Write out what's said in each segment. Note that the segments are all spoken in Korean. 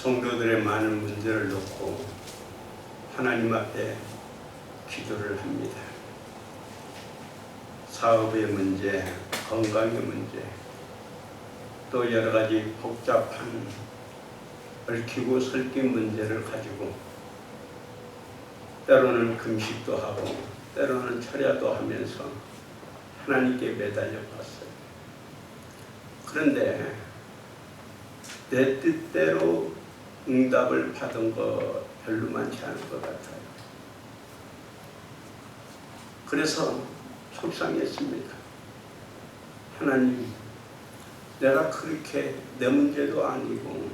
성도들의 많은 문제를 놓고 하나님 앞에 기도를 합니다. 사업의 문제, 건강의 문제, 또 여러 가지 복잡한 얽히고 설킨 문제를 가지고 때로는 금식도 하고 때로는 철야도 하면서 하나님께 매달려 봤어요. 그런데 내 뜻대로 응답을 받은 거 별로 많지 않을 것 같아요. 그래서 속상했습니다. 하나님, 내가 그렇게 내 문제도 아니고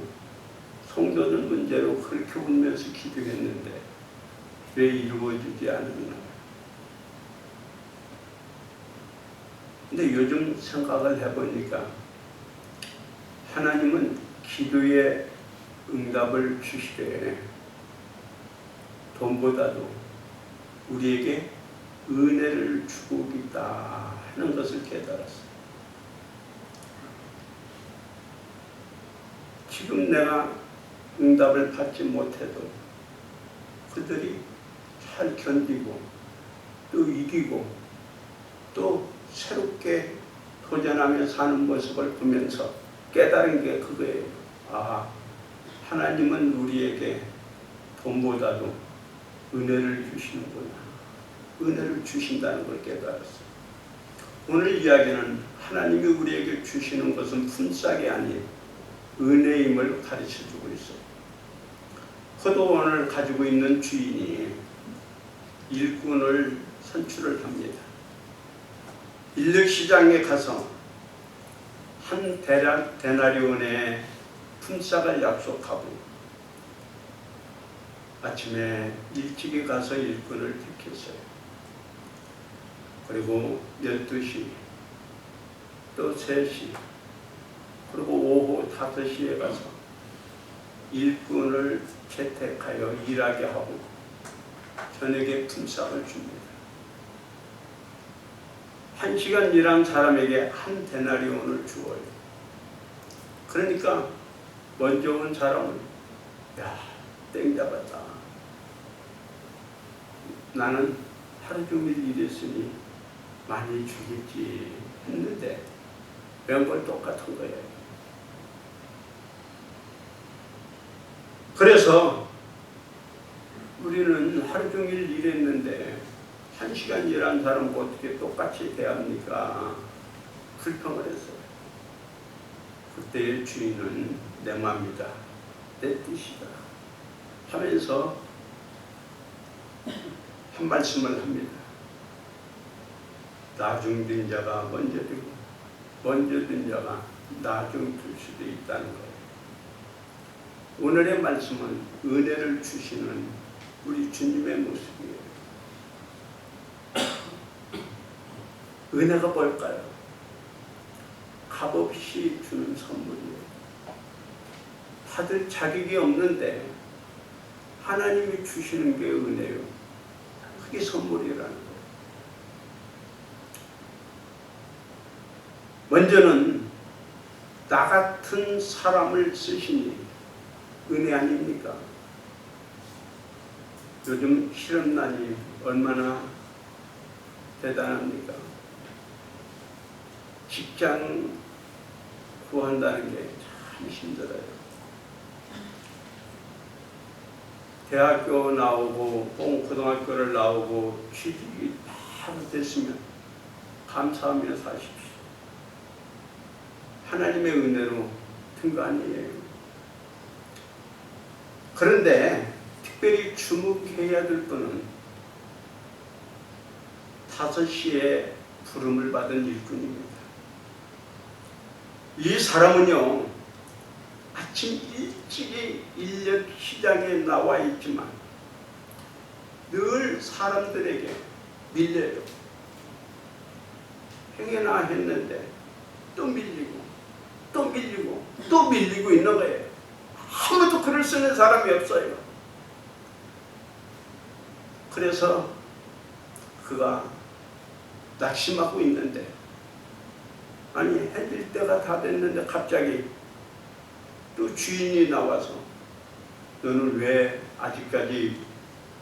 성도들 문제로 그렇게 울면서 기도했는데 왜 이루어지지 않았나? 근데 요즘 생각을 해보니까 하나님은 기도의 응답을 주시되 돈보다도 우리에게 은혜를 주고 있다 하는 것을 깨달았어요. 지금 내가 응답을 받지 못해도 그들이 잘 견디고 또 이기고 또 새롭게 도전하며 사는 모습을 보면서 깨달은 게 그거예요. 아, 하나님은 우리에게 돈보다도 은혜를 주시는구나. 은혜를 주신다는 걸 깨달았어요. 오늘 이야기는 하나님이 우리에게 주시는 것은 품삯이 아닌 은혜임을 가르쳐주고 있어요. 포도원을 가지고 있는 주인이 일꾼을 선출을 합니다. 인력시장에 가서 한 데나리온의 품삯을 약속하고 아침에 일찍이 가서 일꾼을 택했어요. 그리고 12시, 또 3시, 그리고 오후 5시에 가서 일꾼을 채택하여 일하게 하고 저녁에 품삯을 줍니다. 1시간 일한 사람에게 한 데나리온을 주어요. 그러니까 먼저 온 사람은 야, 땡 잡았다. 나는 하루 종일 일했으니 많이 주겠지 했는데 멤버 똑같은 거예요. 그래서 우리는 하루 종일 일했는데 1시간 일한 사람 어떻게 똑같이 대합니까? 불평을 했어요. 그때의 주인은 내 맘이다, 내 뜻이다 하면서 한 말씀을 합니다. 나중 든 자가 먼저 되고 먼저 든 자가 나중 될 수도 있다는 거예요. 오늘의 말씀은 은혜를 주시는 우리 주님의 모습이에요. 은혜가 뭘까요? 값없이 주는 선물이에요. 받을 자격이 없는데 하나님이 주시는 게 은혜요. 그게 선물이라는 거예요. 먼저는 나 같은 사람을 쓰시니 은혜 아닙니까? 요즘 실업난이 얼마나 대단합니까? 직장 구한다는 게 참 힘들어요. 대학교 나오고 고등학교를 나오고 취직이 바로 됐으면 감사하며 사십시오. 하나님의 은혜로 든 거 아니에요. 그런데 특별히 주목해야 될 분은 5시에 부름을 받은 일꾼입니다. 이 사람은요, 아침 일찍이 인력 시장에 나와 있지만 늘 사람들에게 밀려요. 행여나 했는데 또 밀리고 또 밀리고 또 밀리고 있는 거예요. 아무도 글을 쓰는 사람이 없어요. 그래서 그가 낙심하고 있는데, 아니 해질 때가 다 됐는데 갑자기 또 주인이 나와서 너는 왜 아직까지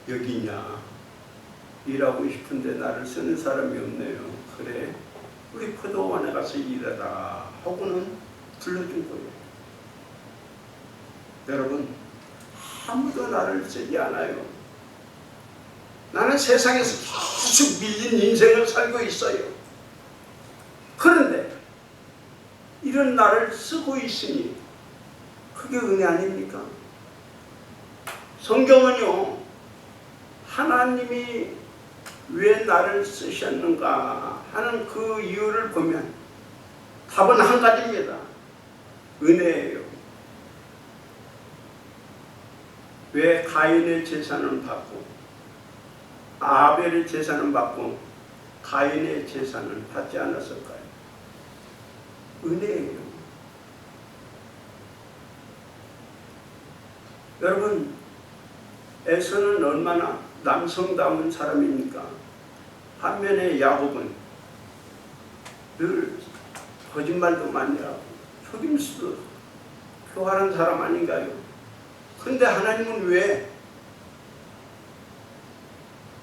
여기 있냐? 일하고 싶은데 나를 쓰는 사람이 없네요. 그래, 우리 포도원에 가서 일해라 하고는 불러준 거예요. 여러분, 아무도 나를 쓰지 않아요. 나는 세상에서 계속 밀린 인생을 살고 있어요. 그런데 이런 나를 쓰고 있으니 그게 은혜 아닙니까? 성경은요, 하나님이 왜 나를 쓰셨는가 하는 그 이유를 보면 답은 한 가지입니다. 은혜예요. 왜 가인의 제사는 받고 아벨의 제사는 받고 가인의 제사는 받지 않았을까요? 은혜예요. 여러분, 에서는 얼마나 남성다운 사람입니까? 반면에 야곱은 늘 거짓말도 많이 하고 속임수도 교활한 사람 아닌가요? 그런데 하나님은 왜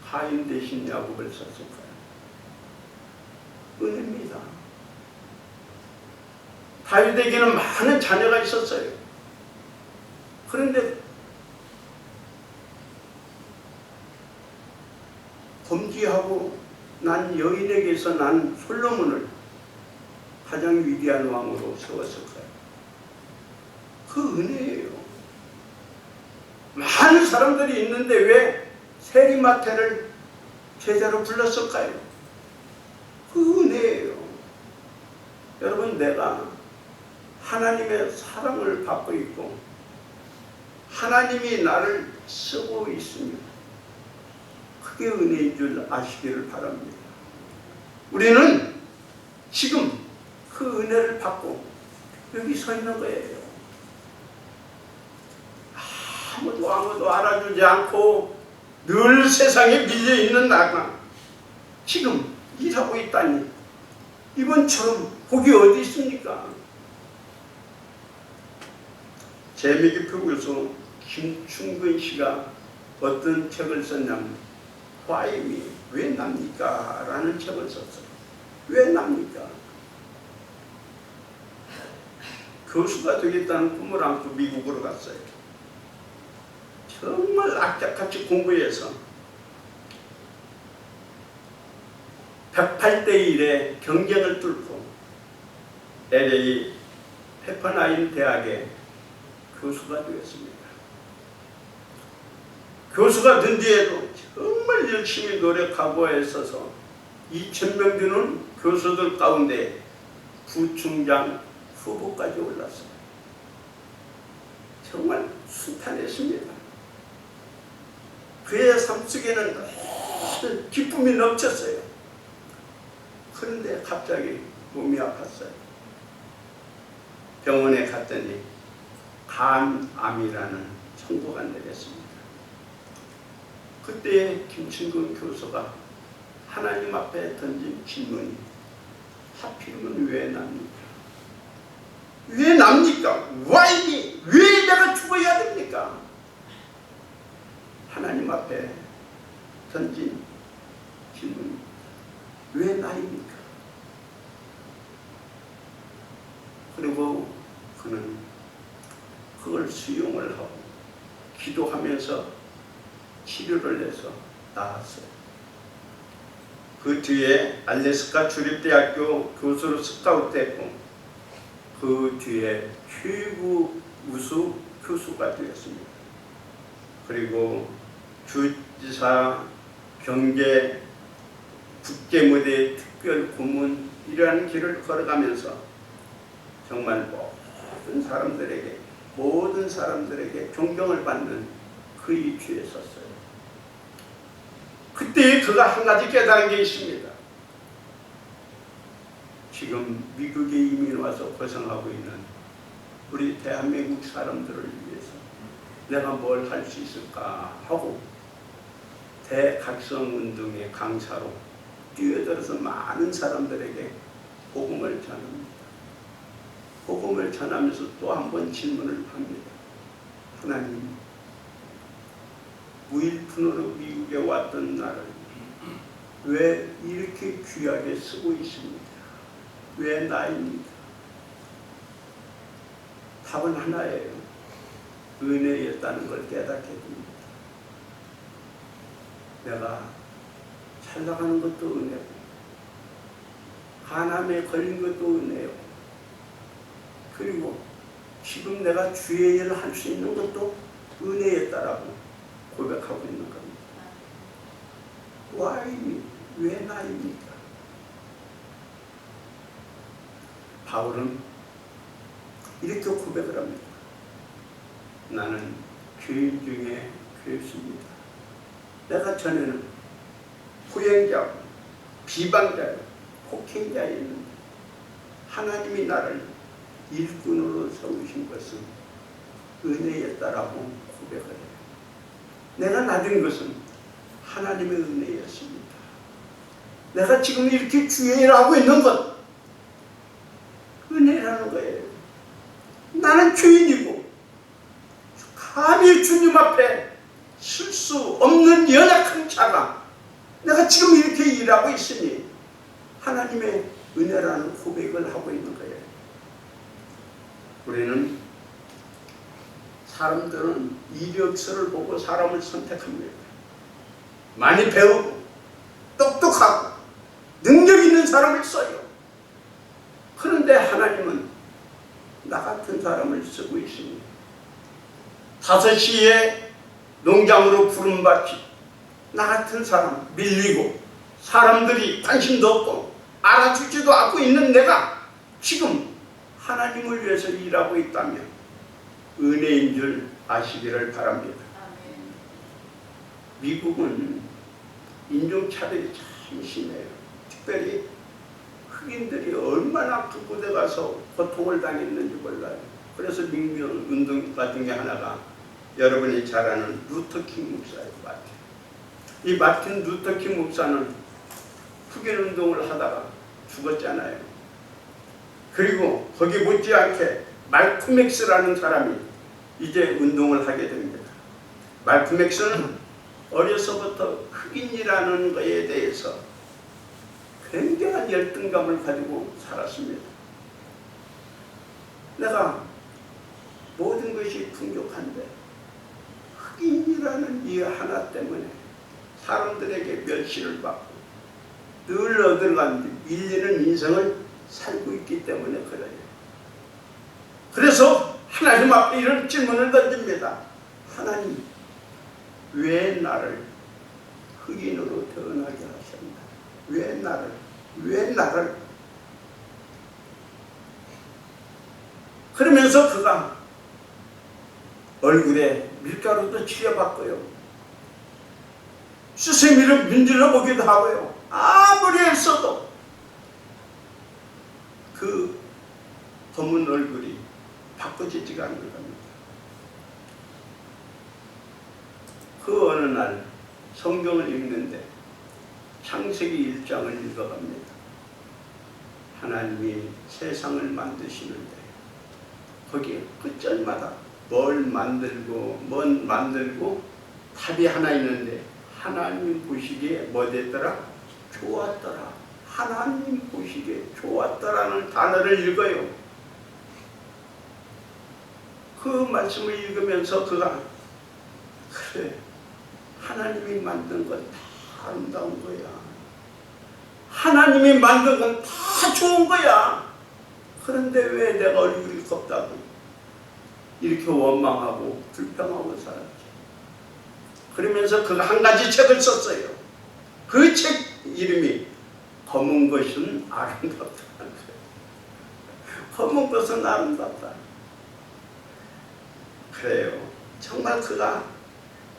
가인 대신 야곱을 썼을까요? 은혜입니다. 다윗에게는 많은 자녀가 있었어요. 그런데 범죄하고 난 여인에게서 난 솔로몬을 가장 위대한 왕으로 세웠을까요? 그 은혜예요. 많은 사람들이 있는데 왜 세리마태를 제자로 불렀을까요? 그 은혜예요. 여러분, 내가 하나님의 사랑을 받고 있고 하나님이 나를 쓰고 있으며 그게 은혜인 줄 아시기를 바랍니다. 우리는 지금 그 은혜를 받고 여기 서 있는 거예요. 아무도 알아주지 않고 늘 세상에 밀려있는 나가 지금 일하고 있다니 이번처럼 복이 어디 있습니까? 재미깊은 교수 김충근 씨가 어떤 책을 썼냐면 Why me? 왜 납니까? 라는 책을 썼어요. 왜 납니까? 교수가 되겠다는 꿈을 안고 미국으로 갔어요. 정말 악착같이 공부해서 108대 1의 경쟁을 뚫고 LA 페퍼나임 대학의 교수가 되었습니다. 교수가 된 뒤에도 정말 열심히 노력하고 애써서 2,000명 되는 교수들 가운데 부총장 후보까지 올랐어요. 정말 순탄했습니다. 그의 삶 속에는 기쁨이 넘쳤어요. 그런데 갑자기 몸이 아팠어요. 병원에 갔더니 간암이라는 선고가 내렸습니다. 그때 김충근 교수가 하나님 앞에 던진 질문이 하필이면 왜 납니까? 왜 납니까? Why me? 왜 내가 죽어야 됩니까? 하나님 앞에 던진 질문이 왜 나입니까? 그리고 그는 그걸 수용을 하고 기도하면서 치료를 해서 나았어요. 그 뒤에 알래스카 주립대학교 교수로 스카우트했고 그 뒤에 최고 우수 교수가 되었습니다. 그리고 주지사 경제 국제무대 특별 고문이라는 길을 걸어가면서 정말 모든 사람들에게 존경을 받는 그 위치에 섰어요. 그때 그가 한 가지 깨달은 게 있습니다. 지금 미국에 이민 와서 고생하고 있는 우리 대한민국 사람들을 위해서 내가 뭘 할 수 있을까 하고 대각성운동의 강사로 뛰어들어서 많은 사람들에게 복음을 전합니다. 복음을 전하면서 또 한 번 질문을 합니다. 하나님, 무일푼으로 미국에 왔던 나를 왜 이렇게 귀하게 쓰고 있습니까? 왜 나입니까? 답은 하나예요. 은혜였다는 걸 깨닫게 됩니다. 내가 잘 나가는 것도 은혜고, 가난에 걸린 것도 은혜요. 그리고 지금 내가 주의 일을 할 수 있는 것도 은혜였다라고 고백하고 있는 겁니다. 왜 나입니까? 바울은 이렇게 고백을 합니다. 나는 죄인 중에 괴수입니다. 내가 전에는 후행자고 비방자고 폭행자였는데 하나님이 나를 일꾼으로 세우신 것은 은혜였다라고 고백을 해요. 내가 낮은 것은 하나님의 은혜였습니다. 내가 지금 이렇게 주의 일을 하고 있는 것 은혜라는 거예요. 나는 죄인이고 감히 주님 앞에 설 수 없는 연약한 자가 내가 지금 이렇게 일하고 있으니 하나님의 은혜라는 고백을 하고 있는 거예요. 우리는 사람들은 이력서를 보고 사람을 선택합니다. 많이 배우고 똑똑하고 능력 있는 사람을 써요. 그런데 하나님은 나 같은 사람을 쓰고 있습니다. 5시에 농장으로 부름받지 나 같은 사람 밀리고 사람들이 관심도 없고 알아주지도 않고 있는 내가 지금 하나님을 위해서 일하고 있다면 은혜인 줄 아시기를 바랍니다. 미국은 인종차별이 참 심해요. 특별히 흑인들이 얼마나 그 곳에 가서 고통을 당했는지 몰라요. 그래서 민주운동 같은 게 하나가 여러분이 잘 아는 루터킹 목사예요. 이 마틴 루터킹 목사는 흑인 운동을 하다가 죽었잖아요. 그리고 거기 못지않게 말콤 X라는 사람이 이제 운동을 하게 됩니다. 말콤 X는 어려서부터 흑인이라는 것에 대해서 굉장한 열등감을 가지고 살았습니다. 내가 모든 것이 풍족한데 흑인이라는 이 하나 때문에 사람들에게 멸시를 받고 늘 어딜가는지 밀리는 인생을 살고 있기 때문에 그래요. 그래서 하나님 앞에 이런 질문을 던집니다. 하나님, 왜 나를 흑인으로 태어나게 하셨나? 왜 나를? 그러면서 그가 얼굴에 밀가루도 칠해봤고요. 수세미를 문질러 보기도 하고요. 아무리 했어도 그 검은 얼굴이 바꿔지지가 않는 겁니다. 그 어느 날 성경을 읽는데 창세기 1장을 읽어갑니다. 하나님이 세상을 만드시는데 거기에 끝절마다 뭘 만들고 답이 하나 있는데 하나님 보시기에 뭐 됐더라? 좋았더라. 하나님 보시기에 좋았더라는 단어를 읽어요. 그 말씀을 읽으면서 그가 그래, 하나님이 만든 건 다 아름다운 거야. 하나님이 만든 건 다 좋은 거야. 그런데 왜 내가 얼굴이 곱다고 이렇게 원망하고 불평하고 살았지? 그러면서 그가 한 가지 책을 썼어요. 그 책 이름이 검은 것은 아름답다. 검은 것은 아름답다. 그래요. 정말 그가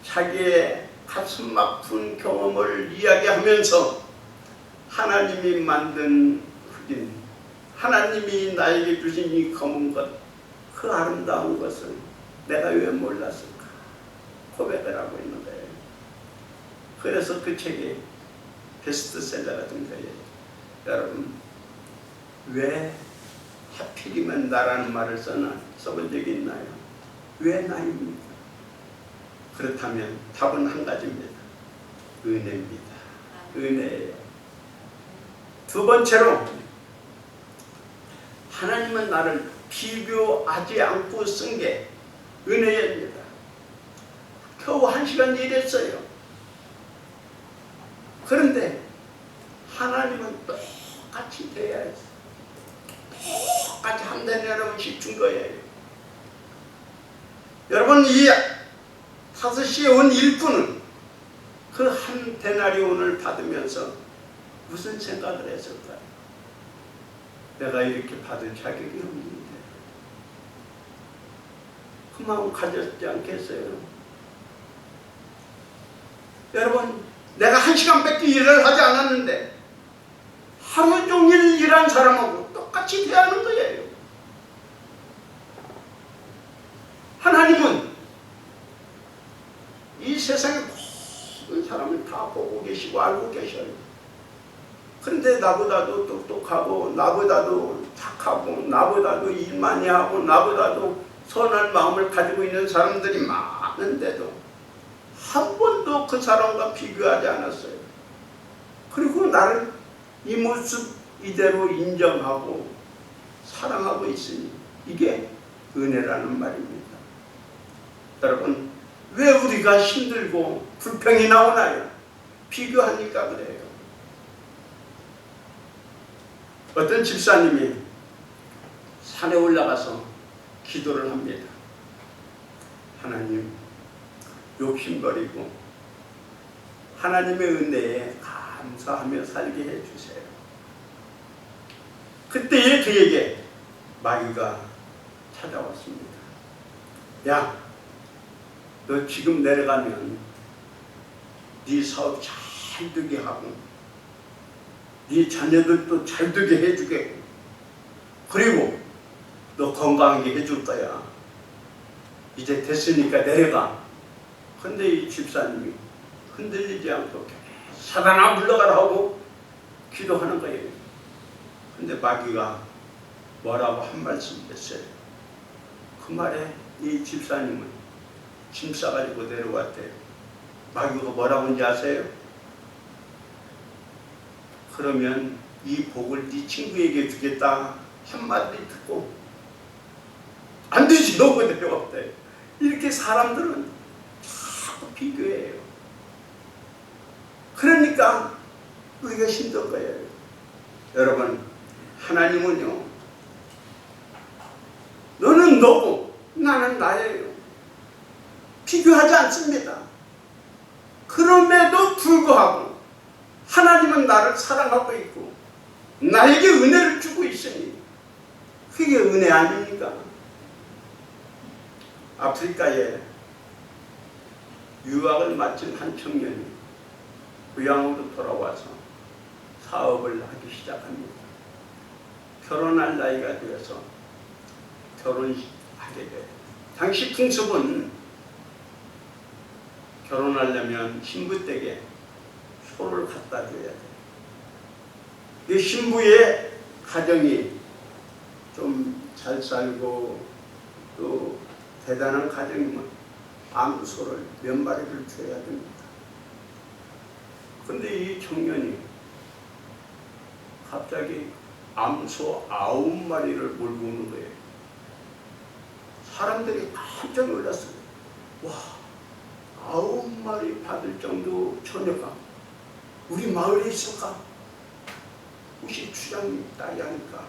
자기의 가슴 아픈 경험을 이야기하면서 하나님이 만든 흑인, 하나님이 나에게 주신 이 검은 것, 그 아름다운 것을 내가 왜 몰랐을까? 고백을 하고 있는 거예요. 그래서 그 책이 베스트셀러가 된 거예요. 여러분, 왜 하필이면 나라는 말을 써본 적이 있나요? 왜 나입니까? 그렇다면 답은 한 가지입니다. 은혜입니다. 은혜예요. 두 번째로 하나님은 나를 비교하지 않고 쓴 게 은혜입니다. 겨우 1시간 일했어요. 그런데 하나님은 똑같이 돼야 했어요. 똑같이 함대는 여러분씩 준 거예요. 여러분 이 5시에 온 일꾼은 그 한 데나리온을 받으면서 무슨 생각을 했을까요? 내가 이렇게 받을 자격이 없는데 그 마음 가졌지 않겠어요? 여러분 내가 1시간밖에 일을 하지 않았는데 하루 종일 일한 사람하고 똑같이 대하는 거예요. 하나님은 이 세상의 모든 사람을 다 보고 계시고 알고 계셔요. 그런데 나보다도 똑똑하고 나보다도 착하고 나보다도 일 많이 하고 나보다도 선한 마음을 가지고 있는 사람들이 많은데도 한 번도 그 사람과 비교하지 않았어요. 그리고 나를 이 모습 이대로 인정하고 사랑하고 있으니 이게 은혜라는 말입니다. 여러분 왜 우리가 힘들고 불평이 나오나요? 비교하니까 그래요. 어떤 집사님이 산에 올라가서 기도를 합니다. 하나님 욕심버리고 하나님의 은혜에 감사하며 살게 해주세요. 그때에 그에게 마귀가 찾아왔습니다. 야, 너 지금 내려가면 네 사업 잘 되게 하고 네 자녀들도 잘 되게 해주겠고 그리고 너 건강하게 해줄 거야. 이제 됐으니까 내려가. 근데 이 집사님이 흔들리지 않고 사단아 물러가라 하고 기도하는 거예요. 근데 마귀가 뭐라고 한 말씀 했어요. 그 말에 이 집사님은 짐 싸가지고 내려왔대요. 마귀가 뭐라고 하는지 아세요? 그러면 이 복을 네 친구에게 주겠다 한마디 듣고 안 되지 너무 내려왔대요. 이렇게 사람들은 자꾸 비교해요. 그러니까 우리가 힘든 거예요. 여러분 하나님은요 너는 너고 나는 나예요. 비교하지 않습니다. 그럼에도 불구하고 하나님은 나를 사랑하고 있고 나에게 은혜를 주고 있으니 그게 은혜 아닙니까? 아프리카에 유학을 마친 한 청년이 고향으로 돌아와서 사업을 하기 시작합니다. 결혼할 나이가 되어서 결혼하게 돼요. 당시 풍습은 결혼하려면 신부댁에 소를 갖다 줘야 돼요. 이 신부의 가정이 좀 잘 살고 또 대단한 가정이면 암소를 몇 마리를 줘야 됩니다. 그런데 이 청년이 갑자기 암소 9마리를 몰고 오는 거예요. 사람들이 깜짝 놀랐어요. 와, 9마리 받을 정도 처녀가 우리 마을에 있을까? 혹시 추장님 딸이 아닐까?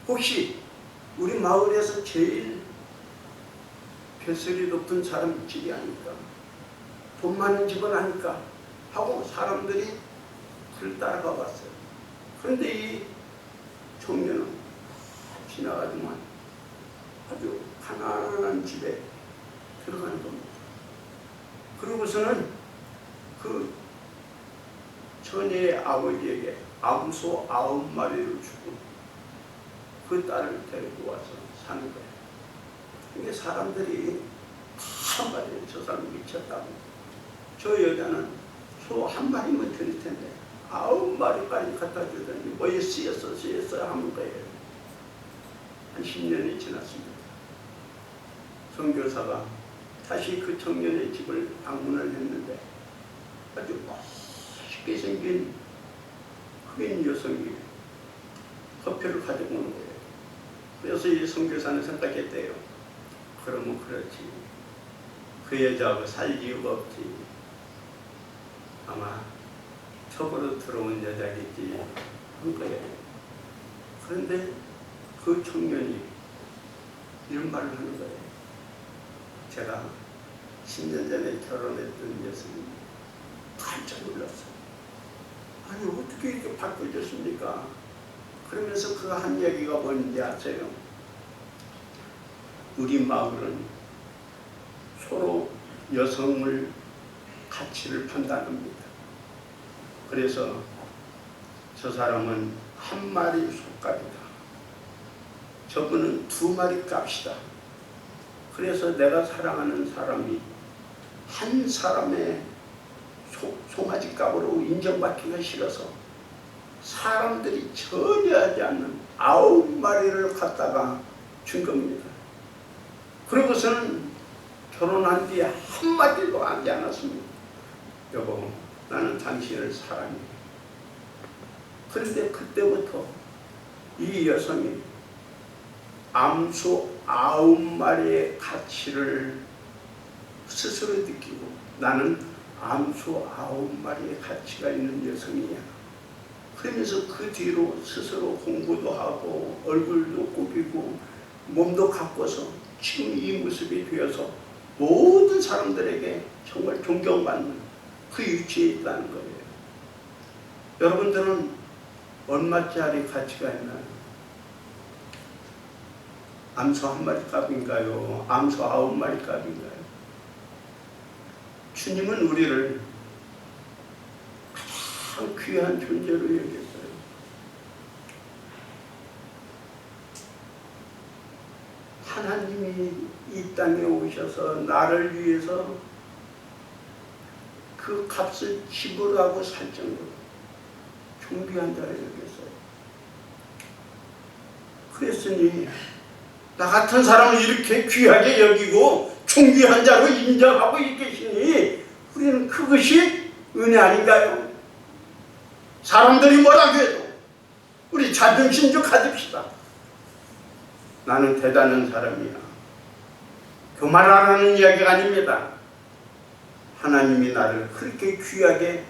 혹시 우리 마을에서 제일 벼슬이 높은 사람 집이 아닐까? 돈 많은 집은 아닐까? 하고 사람들이 그를 따라가 봤어요. 그런데 이 청년은 지나가지만 아주 가난한 집에 들어가는 겁니다. 그러고서는 그 처녀의 아버지에게 암소 9마리를 주고 그 딸을 데리고 와서 사는 거예요. 이게 사람들이 다 말이에요. 저 사람 미쳤다고. 저 여자는 소 1마리면 될 텐데 9마리까지 갖다 주더니 뭐에 쓰였어 하는 거예요. 한 10년이 지났습니다. 선교사가 다시 그 청년의 집을 방문을 했는데 아주 멋있게 생긴 흑인 여성이 커피를 가지고 오는 거예요. 그래서 이 선교사는 생각했대요. 그러면 그렇지. 그 여자하고 살 이유가 없지. 아마 첩으로 들어온 여자겠지 한 거예요. 그런데 그 청년이 이런 말을 하는 거예요. 제가 10년 전에 결혼했던 여성이 깜짝 놀랐어요. 아니 어떻게 이렇게 바꿔졌습니까? 그러면서 그 한 얘기가 뭔지 아세요? 우리 마을은 서로 여성을 가치를 판단합니다. 그래서 저 사람은 한 마리 속값이다. 저분은 2마리 값이다. 그래서 내가 사랑하는 사람이 한 사람의 송아지 값으로 인정받기가 싫어서 사람들이 전혀 하지 않는 9마리를 갖다가 준 겁니다. 그러고서는 결혼한 뒤에 한마디도 하지 않았습니다. 여보, 나는 당신을 사랑해. 그런데 그때부터 이 여성이 암소 9마리의 가치를 스스로 느끼고 나는 암소 9마리의 가치가 있는 여성이야. 그러면서 그 뒤로 스스로 공부도 하고 얼굴도 꾸미고 몸도 가꿔서 지금 이 모습이 되어서 모든 사람들에게 정말 존경받는 그 위치에 있다는 거예요. 여러분들은 얼마짜리 가치가 있나요? 암소 1마리 값인가요? 암소 9마리 값인가요? 주님은 우리를 가장 귀한 존재로 여겼어요. 하나님이 이 땅에 오셔서 나를 위해서 그 값을 지불하고 살 정도로 존귀한 자를 여겼어요. 그랬으니 나 같은 사람을 이렇게 귀하게 여기고 존귀한 자로 인정하고 계시니 우리는 그것이 은혜 아닌가요? 사람들이 뭐라고 해도 우리 자존심 좀 가집시다. 나는 대단한 사람이야. 교만하라는 이야기가 아닙니다. 하나님이 나를 그렇게 귀하게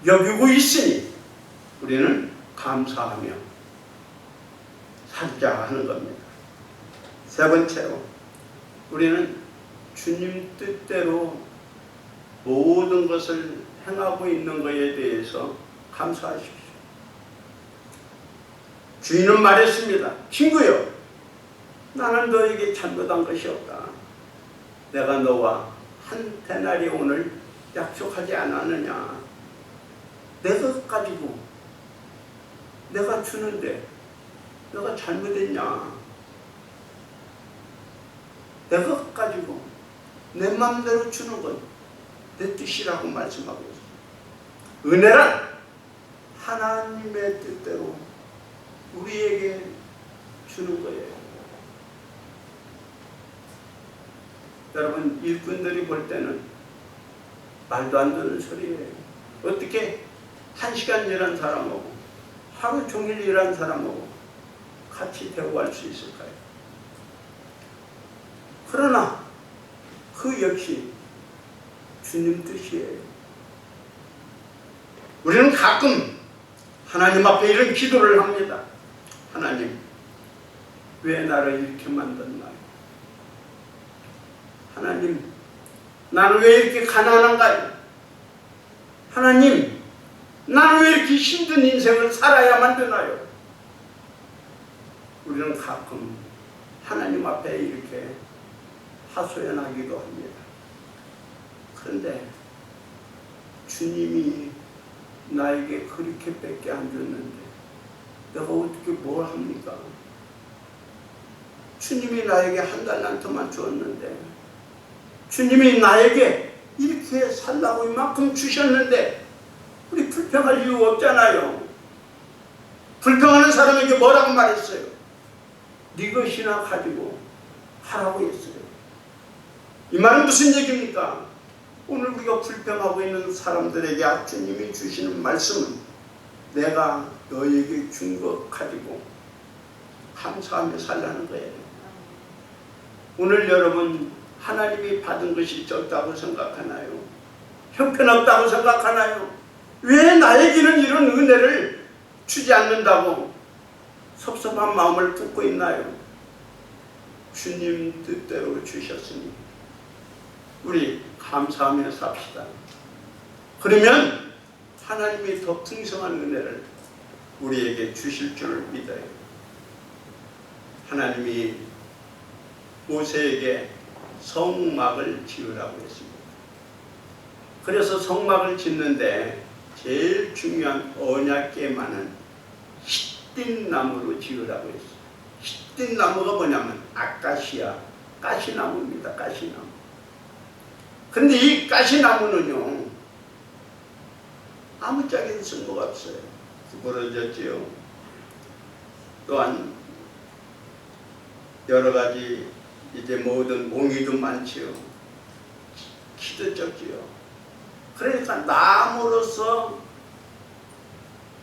여기고 있으니 우리는 감사하며 살자 하는 겁니다. 세 번째로 우리는 주님 뜻대로 모든 것을 행하고 있는 것에 대해서 감사하십시오. 주인은 말했습니다. 친구여, 나는 너에게 잘못한 것이 없다. 내가 너와 한 데나리온을 약속하지 않았느냐. 내 것 가지고 내가 주는데 내가 잘못했냐. 내 것 가지고 내 마음대로 주는 건 내 뜻이라고 말씀하고 있습니다. 은혜란 하나님의 뜻대로 우리에게 주는 거예요. 여러분, 일꾼들이 볼 때는 말도 안 되는 소리예요. 어떻게 1시간 일한 사람하고 하루 종일 일한 사람하고 같이 대우할 수 있을까요? 그러나 그 역시 주님 뜻이에요. 우리는 가끔 하나님 앞에 이런 기도를 합니다. 하나님, 왜 나를 이렇게 만들나요? 하나님, 나는 왜 이렇게 가난한가요? 하나님, 나는 왜 이렇게 힘든 인생을 살아야만 되나요? 우리는 가끔 하나님 앞에 이렇게 하소연하기도 합니다. 그런데 주님이 나에게 그렇게 밖에 안 줬는데 내가 어떻게 뭘 합니까? 주님이 나에게 한 달란트만 주었는데 주님이 나에게 이렇게 살라고 이만큼 주셨는데 우리 불평할 이유 없잖아요. 불평하는 사람에게 뭐라고 말했어요? 네 것이나 가지고 하라고 했어요. 이 말은 무슨 얘기입니까? 오늘 우리가 불평하고 있는 사람들에게 주님이 주시는 말씀은 내가 너에게 준 것 가지고 감사하며 살라는 거예요. 오늘 여러분 하나님이 받은 것이 적다고 생각하나요? 형편없다고 생각하나요? 왜 나에게는 이런 은혜를 주지 않는다고 섭섭한 마음을 품고 있나요? 주님 뜻대로 주셨으니 우리 감사하며 삽시다. 그러면 하나님이 더 풍성한 은혜를 우리에게 주실 줄 믿어요. 하나님이 모세에게 성막을 지으라고 했습니다. 그래서 성막을 짓는데 제일 중요한 언약궤만은 시딘 나무로 지으라고 했어요. 시딘 나무가 뭐냐면 아카시아, 가시나무입니다. 가시나무. 근데 이 가시나무는요 아무짝에도 쓸모가 없어요. 구부러졌지요. 또한 여러 가지 이제 모든 몽이도 많지요. 키도 적지요. 그러니까 나무로서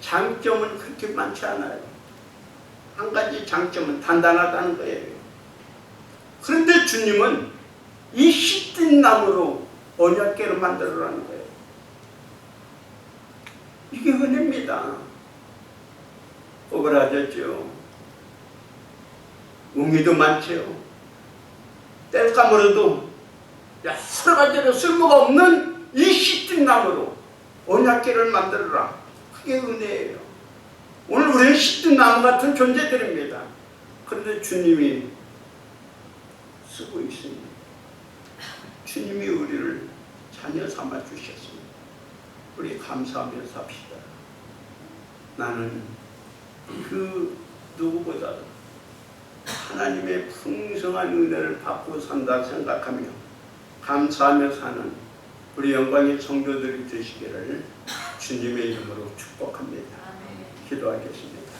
장점은 그렇게 많지 않아요. 한 가지 장점은 단단하다는 거예요. 그런데 주님은 이 시딘 나무로 언약궤를 만들어라는 거예요. 이게 은혜입니다. 오그라졌죠. 웅이도 많지요. 뗄까 물어도 여러 가지로 쓸모가 없는 이 시딘 나무로 언약궤를 만들어라. 그게 은혜예요. 오늘 우리는 시딘 나무 같은 존재들입니다. 그런데 주님이 쓰고 있습니다. 주님이 우리를 자녀 삼아 주셨습니다. 우리 감사하며 삽시다. 나는 그 누구보다도 하나님의 풍성한 은혜를 받고 산다 생각하며 감사하며 사는 우리 영광의 성도들이 되시기를 주님의 이름으로 축복합니다. 기도하겠습니다.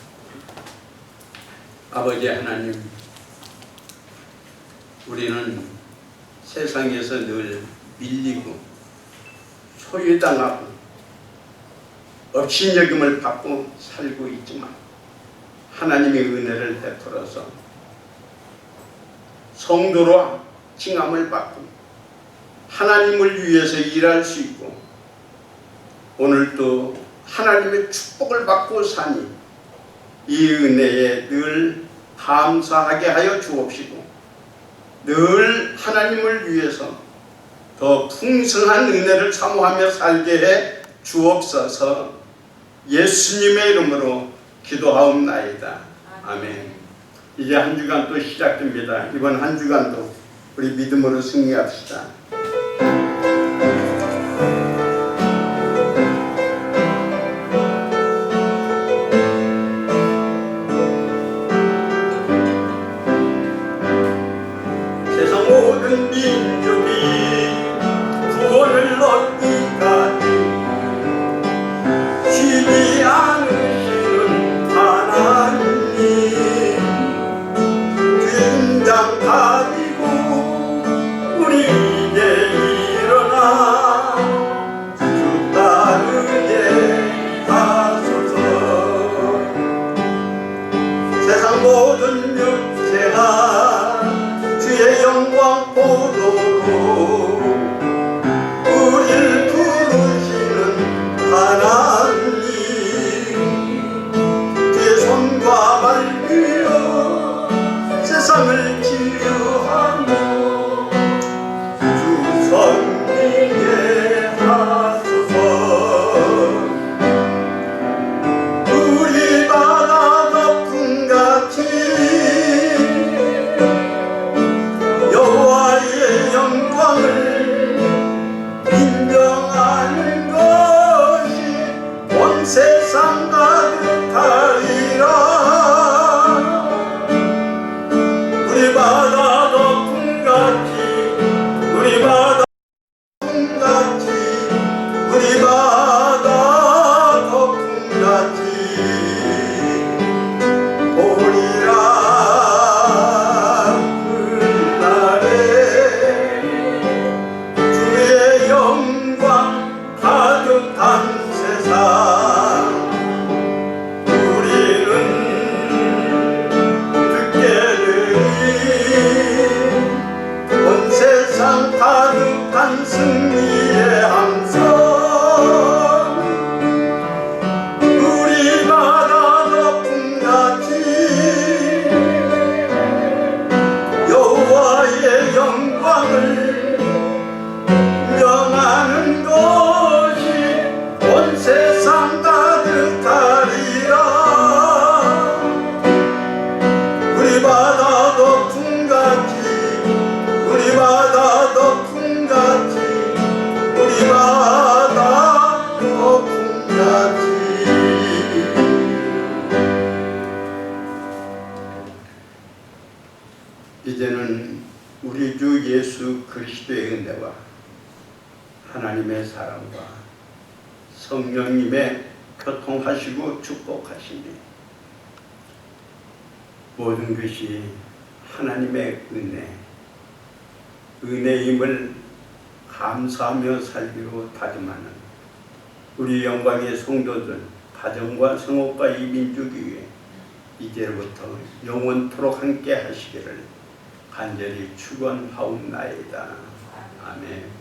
아버지 하나님, 우리는 세상에서 늘 밀리고 소외당하고 업신여김을 받고 살고 있지만 하나님의 은혜를 베풀어서 성도로 칭함을 받고 하나님을 위해서 일할 수 있고 오늘도 하나님의 축복을 받고 사니 이 은혜에 늘 감사하게 하여 주옵시고 늘 하나님을 위해서 더 풍성한 은혜를 사모하며 살게 해 주옵소서. 예수님의 이름으로 기도하옵나이다. 아멘. 이제 한 주간 또 시작됩니다. 이번 한 주간도 우리 믿음으로 승리합시다. 세상 모든 민족이 구원을 얻기까지 쉬지 않으시는 하나님, 주인장 가지고 우리에게 영원한 승리의 함성 우리 바다 덮음같이 여호와의 영광을 명하는 것이 온 세상 가득하리라. 우리 바다 덮음같이 우리 바다 덮음같이 우리 바다 덮음같이. 이제는 우리 주 예수 그리스도의 은혜와 하나님의 사랑과 성령님의 교통하시고 축복하시니 모든 것이 하나님의 은혜임을 감사하며 살기로 다짐하는 우리 영광의 성도들 가정과 성읍과 이 민족 위에 이제부터 영원토록 함께 하시기를 간절히 축원하옵나이다. 아멘.